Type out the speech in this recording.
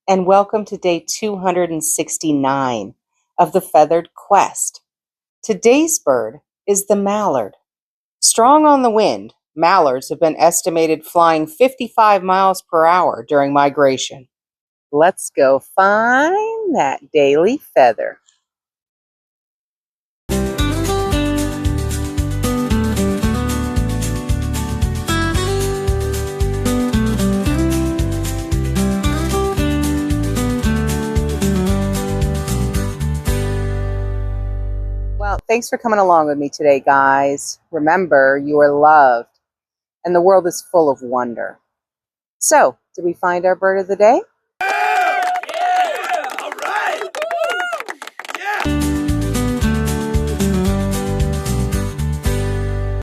and welcome to day 269 of the Feathered Quest. Today's bird is the mallard. Strong on the wind, mallards have been estimated flying 55 miles per hour during migration. Let's go find that daily feather. Well, thanks for coming along with me today, guys. Remember, you are loved, and the world is full of wonder. So, did we find our bird of the day?